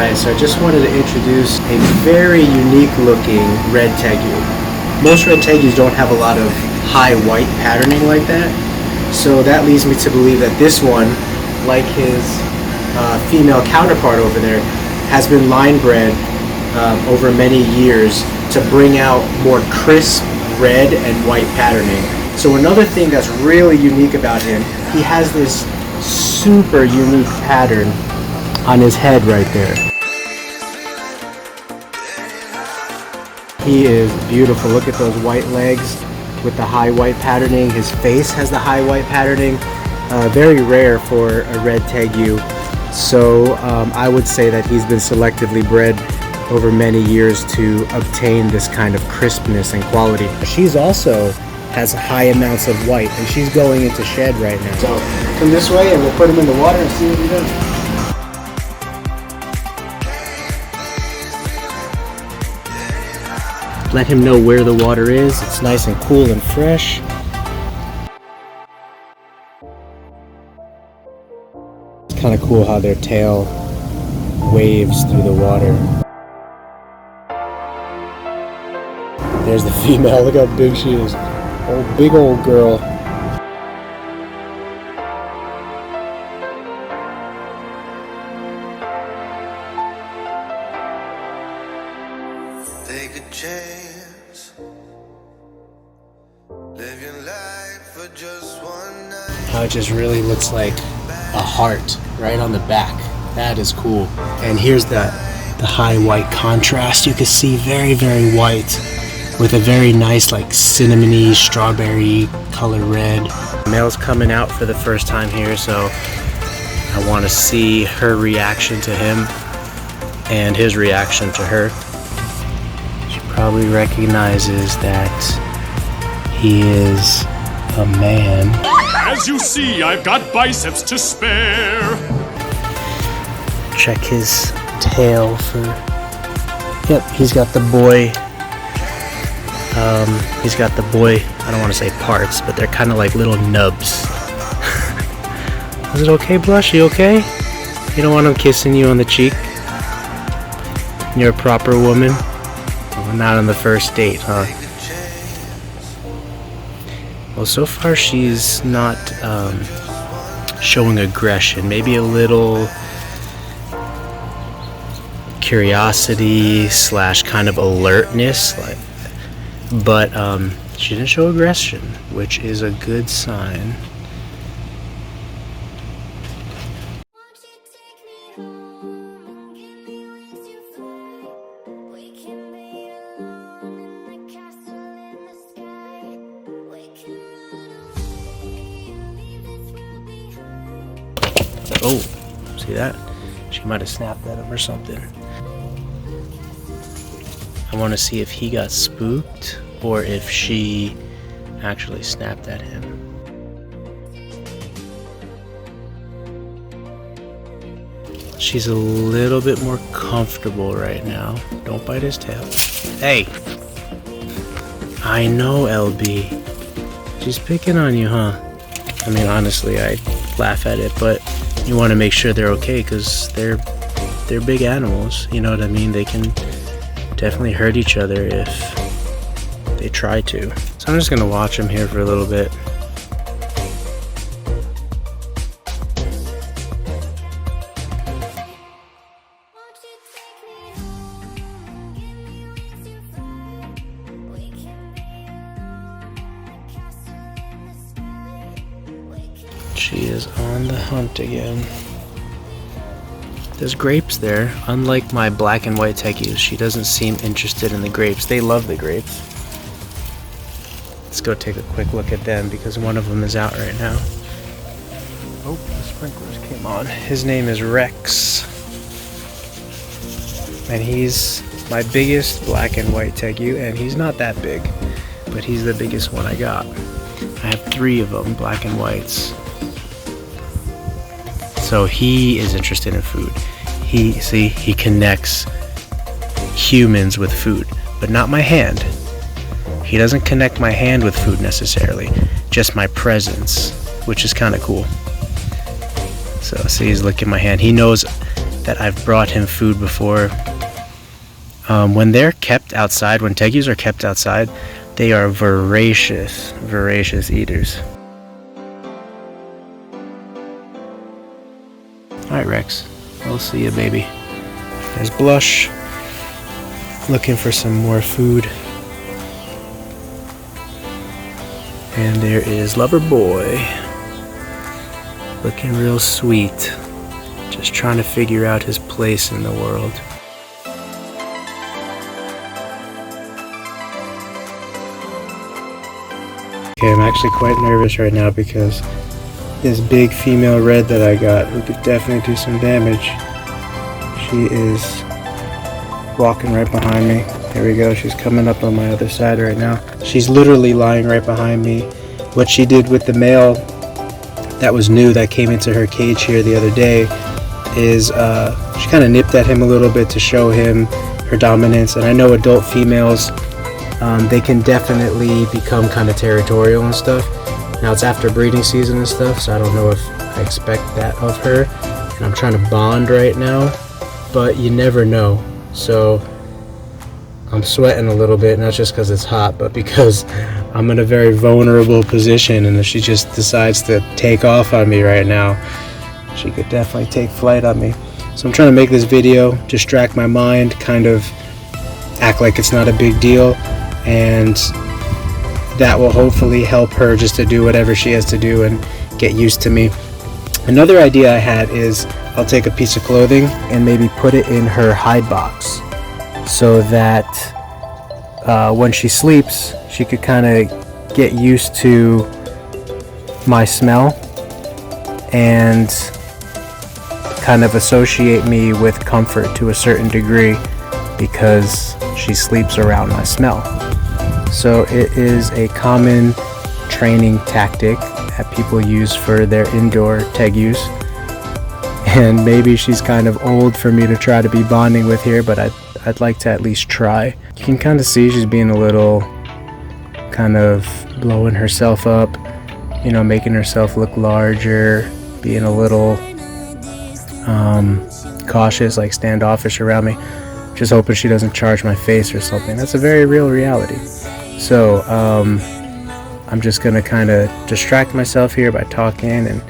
guys, so I just wanted to introduce a very unique looking red TEGU. Most red TEGUs don't have a lot of high white patterning like that, so that leads me to believe that this one, like his female counterpart over there, has been line bred over many years to bring out more crisp red and white patterning. So another thing that's really unique about him, he has this super unique pattern on his head right there. He is beautiful. Look at those white legs with the high white patterning. His face has the high white patterning. Very rare for a red TEGU. So I would say that he's been selectively bred over many years to obtain this kind of crispness and quality. She's also has high amounts of white, and she's going into shed right now. So come this way and we'll put him in the water and see what he does. Let him know where the water is. It's nice and cool and fresh. It's kind of cool how their tail waves through the water. There's the female. Look how big she is. Oh, big old girl. Take a chance. Live your life for just one night. How it just really looks like a heart right on the back. That is cool. And here's the high white contrast. You can see very, very white with a very nice like cinnamony strawberry color red. The male's coming out for the first time here, so I want to see her reaction to him and his reaction to her. She probably recognizes that he is a man. As you see, I've got biceps to spare. Check his tail for... Yep, he's got the boy. He's got the boy, I don't want to say parts, but they're kind of like little nubs. Is it okay, Blush? You okay? You don't want him kissing you on the cheek? You're a proper woman? Well, not on the first date, huh? Well, so far she's not showing aggression. Maybe a little curiosity / kind of alertness, but she didn't show aggression, which is a good sign. Oh, see that? She might have snapped at him or something. I want to see if he got spooked or if she actually snapped at him. She's a little bit more comfortable right now. Don't bite his tail. Hey! I know, LB. She's picking on you, huh? I mean, honestly, I laugh at it, but you want to make sure they're okay because they're big animals. You know what I mean? They can definitely hurt each other if they try to. So I'm just gonna watch him here for a little bit. She is on the hunt again. There's grapes there. Unlike my black and white tegus, she doesn't seem interested in the grapes. They love the grapes. Let's go take a quick look at them because one of them is out right now. Oh, the sprinklers came on. His name is Rex. And he's my biggest black and white tegu, and he's not that big, but he's the biggest one I got. I have 3 of them, black and whites. So he is interested in food. He connects humans with food, but not my hand. He doesn't connect my hand with food necessarily, just my presence, which is kind of cool. So see, he's licking my hand. He knows that I've brought him food before. When they're kept outside, when tegus are kept outside, they are voracious eaters. Alright, Rex, we'll see you, baby. There's Blush, looking for some more food. And there is Lover Boy, looking real sweet, just trying to figure out his place in the world. Okay, I'm actually quite nervous right now because this big female red that I got, who could definitely do some damage, she is walking right behind me. There we go, she's coming up on my other side right now. She's literally lying right behind me. What she did with the male that was new, that came into her cage here the other day, is she kind of nipped at him a little bit to show him her dominance. And I know adult females, they can definitely become kind of territorial and stuff. Now it's after breeding season and stuff, so I don't know if I expect that of her. And I'm trying to bond right now, but you never know. So I'm sweating a little bit, not just because it's hot, but because I'm in a very vulnerable position, and if she just decides to take off on me right now, she could definitely take flight on me. So I'm trying to make this video, distract my mind, kind of act like it's not a big deal, and that will hopefully help her just to do whatever she has to do and get used to me. Another idea I had is I'll take a piece of clothing and maybe put it in her hide box so that when she sleeps, she could kind of get used to my smell and kind of associate me with comfort to a certain degree because she sleeps around my smell. So it is a common training tactic that people use for their indoor tegus. And maybe she's kind of old for me to try to be bonding with here, but I'd like to at least try. You can kind of see she's being a little kind of blowing herself up, you know, making herself look larger, being a little cautious, like standoffish around me. Just hoping she doesn't charge my face or something. That's a very real reality. So I'm just gonna kind of distract myself here by talking and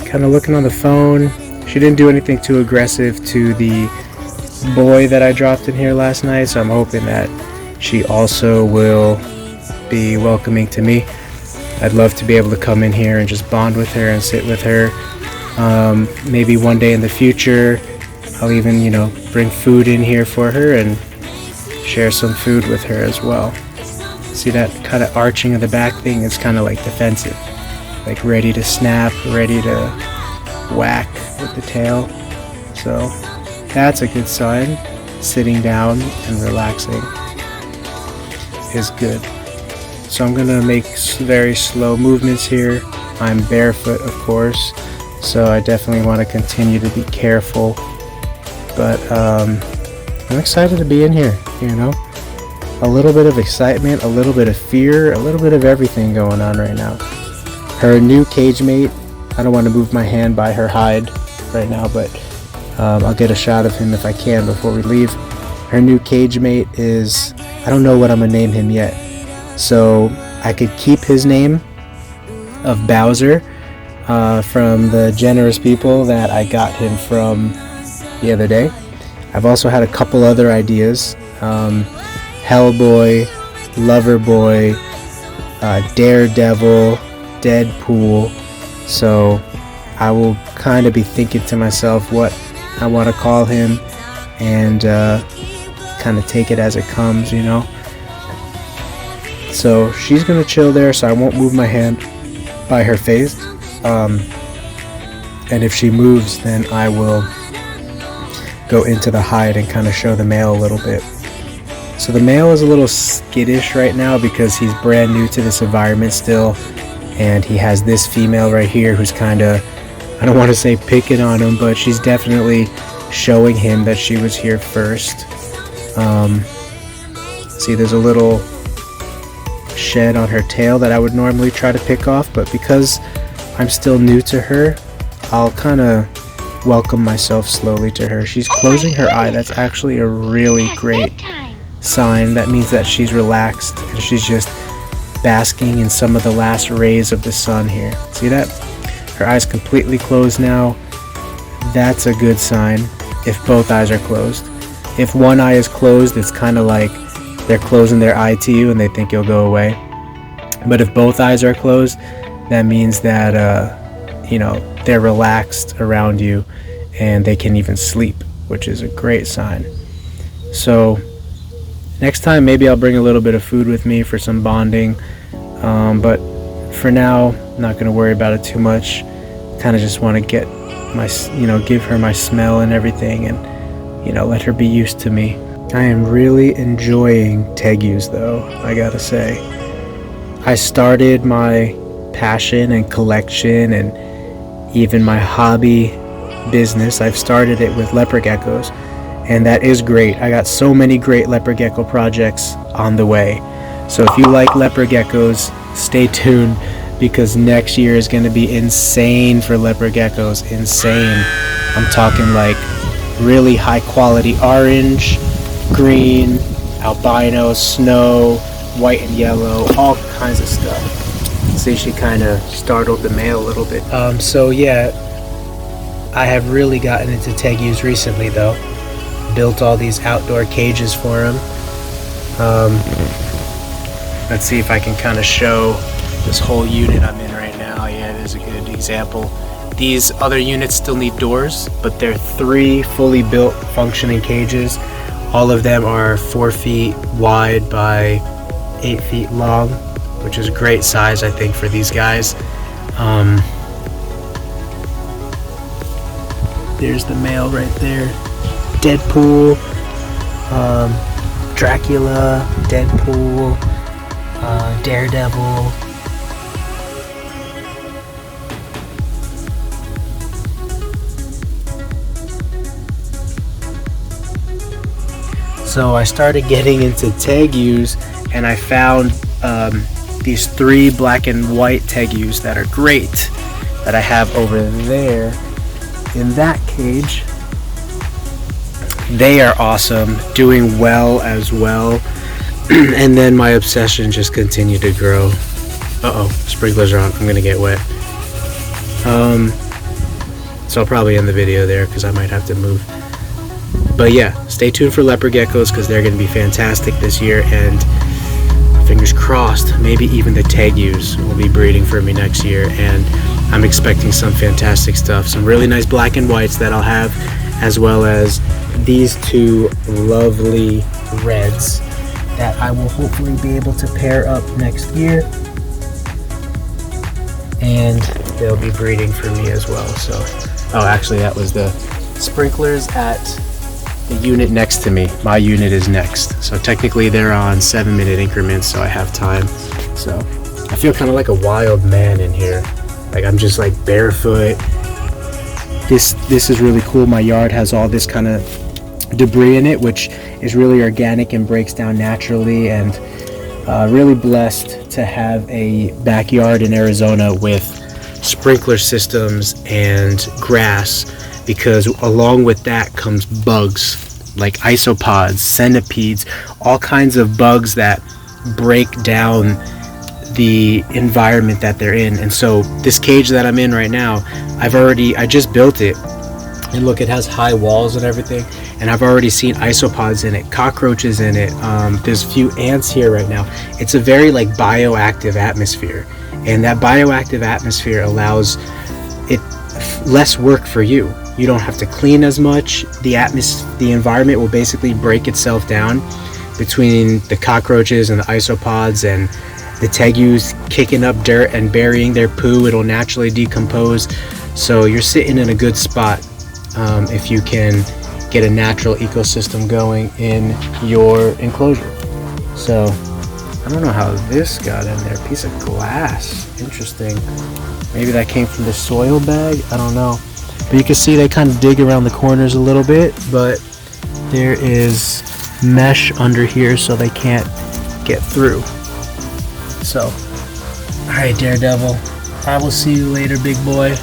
kind of looking on the phone. She didn't do anything too aggressive to the boy that I dropped in here last night, so I'm hoping that she also will be welcoming to me. I'd love to be able to come in here and just bond with her and sit with her. Maybe one day in the future I'll even, you know, bring food in here for her and share some food with her as well. See that kind of arching of the back thing? It's kind of like defensive, like ready to snap, ready to whack with the tail. So that's a good sign. Sitting down and relaxing is good. So I'm gonna make very slow movements here. I'm barefoot, of course, so I definitely want to continue to be careful. But I'm excited to be in here, you know. A little bit of excitement, a little bit of fear, a little bit of everything going on right now. Her new cage mate, I don't want to move my hand by her hide right now, but I'll get a shot of him if I can before we leave. Her new cage mate is, I don't know what I'm going to name him yet. So I could keep his name of Bowser from the generous people that I got him from the other day. I've also had a couple other ideas. Hellboy, Loverboy, Daredevil, Deadpool. So I will kind of be thinking to myself what I want to call him and kind of take it as it comes, you know. So she's gonna chill there, so I won't move my hand by her face. And if she moves, then I will go into the hide and kind of show the male a little bit. So the male is a little skittish right now because he's brand new to this environment still, and he has this female right here who's kind of, I don't want to say picking on him, but she's definitely showing him that she was here first. See, there's a little shed on her tail that I would normally try to pick off, but because I'm still new to her, I'll kind of welcome myself slowly to her. She's closing her eye. That's actually a really great sign. That means that she's relaxed and she's just basking in some of the last rays of the sun here. See that? Her eyes completely closed now. That's a good sign if both eyes are closed. If one eye is closed, it's kind of like they're closing their eye to you and they think you'll go away. But if both eyes are closed, that means that they're relaxed around you and they can even sleep, which is a great sign. So next time maybe I'll bring a little bit of food with me for some bonding, but for now I'm not going to worry about it too much. Kind of just want to get give her my smell and everything, and let her be used to me. I am really enjoying TEGUs though, I gotta say. I started my passion and collection and even my hobby business. I've started it with leopard geckos, and that is great. I got so many great leopard gecko projects on the way. So if you like leopard geckos, stay tuned, because next year is going to be insane for leopard geckos. Insane. I'm talking like really high quality orange, green, albino, snow, white and yellow, all kinds of stuff. See, she kind of startled the male a little bit. So yeah, I have really gotten into TEGUs recently though. Built all these outdoor cages for him. Let's see if I can kind of show this whole unit I'm in right now. Yeah, it is a good example. These other units still need doors, but they're 3 fully built functioning cages. All of them are 4 feet wide by 8 feet long, which is a great size, I think, for these guys. There's the male right there. Deadpool, Dracula, Deadpool, Daredevil. So I started getting into TEGUs, and I found these 3 black and white TEGUs that are great, that I have over there in that cage. They are awesome, doing well as well. And then my obsession just continued to grow. Uh-oh, sprinklers are on. I'm gonna get wet. So I'll probably end the video there because I might have to move. But yeah, stay tuned for leopard geckos because they're gonna be fantastic this year, and fingers crossed, maybe even the TEGUs will be breeding for me next year, and I'm expecting some fantastic stuff. Some really nice black and whites that I'll have, as well as these 2 lovely reds that I will hopefully be able to pair up next year, and they'll be breeding for me as well. So, oh, actually that was the sprinklers at the unit next to me. My unit is next, so technically they're on 7-minute increments, so I have time. So I feel kind of like a wild man in here. Like I'm just like barefoot. This is really cool. My yard has all this kind of debris in it, which is really organic and breaks down naturally, and really blessed to have a backyard in Arizona with sprinkler systems and grass, because along with that comes bugs like isopods, centipedes, all kinds of bugs that break down the environment that they're in. And so this cage that I'm in right now, I just built it, and look, it has high walls and everything, and I've already seen isopods in it, cockroaches in it. There's a few ants here right now. It's a very like bioactive atmosphere, and that bioactive atmosphere allows it less work for you. You don't have to clean as much. The environment will basically break itself down between the cockroaches and the isopods and the TEGUs kicking up dirt and burying their poo. It'll naturally decompose. So you're sitting in a good spot if you can get a natural ecosystem going in your enclosure. So I don't know how this got in there. Piece of glass. Interesting. Maybe that came from the soil bag. I don't know. But you can see they kind of dig around the corners a little bit, but there is mesh under here so they can't get through. So, alright, Daredevil, I will see you later, big boy,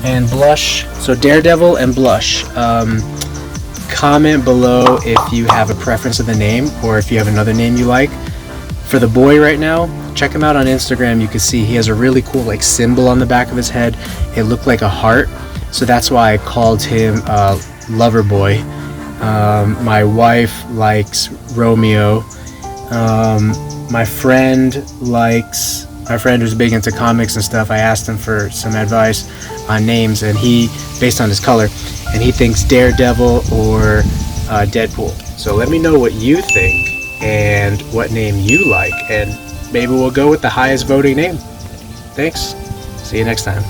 And Blush. So Daredevil and Blush. Comment below if you have a preference of the name or if you have another name you like. For the boy right now, check him out on Instagram. You can see he has a really cool like symbol on the back of his head. It looked like a heart, so that's why I called him Lover Boy. My wife likes Romeo. My friend who's big into comics and stuff, I asked him for some advice on names, and he, based on his color, and he thinks Daredevil or Deadpool. So let me know what you think and what name you like, and maybe we'll go with the highest voting name. Thanks. See you next time.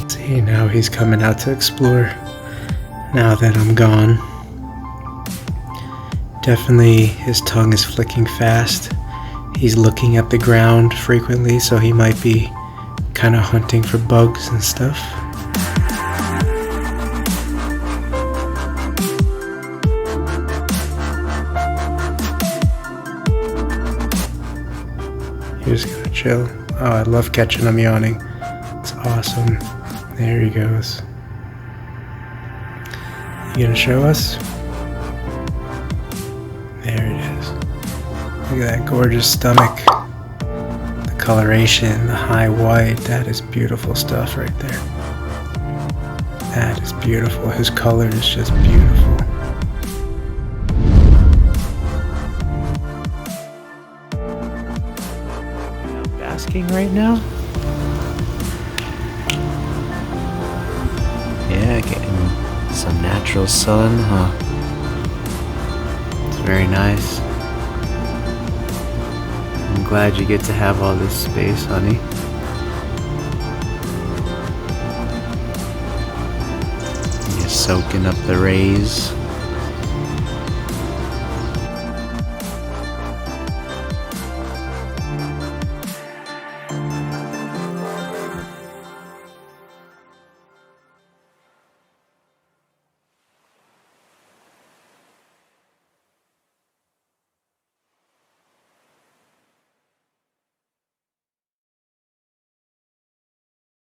See, now he's coming out to explore now that I'm gone. Definitely his tongue is flicking fast. He's looking at the ground frequently, so he might be kind of hunting for bugs and stuff. He's gonna chill. Oh, I love catching him yawning. It's awesome. There he goes. You gonna show us? There it is. Look at that gorgeous stomach. The coloration, the high white, that is beautiful stuff right there. That is beautiful. His color is just beautiful. Basking right now? Yeah, getting some natural sun, huh? It's very nice. I'm glad you get to have all this space, honey. You're soaking up the rays.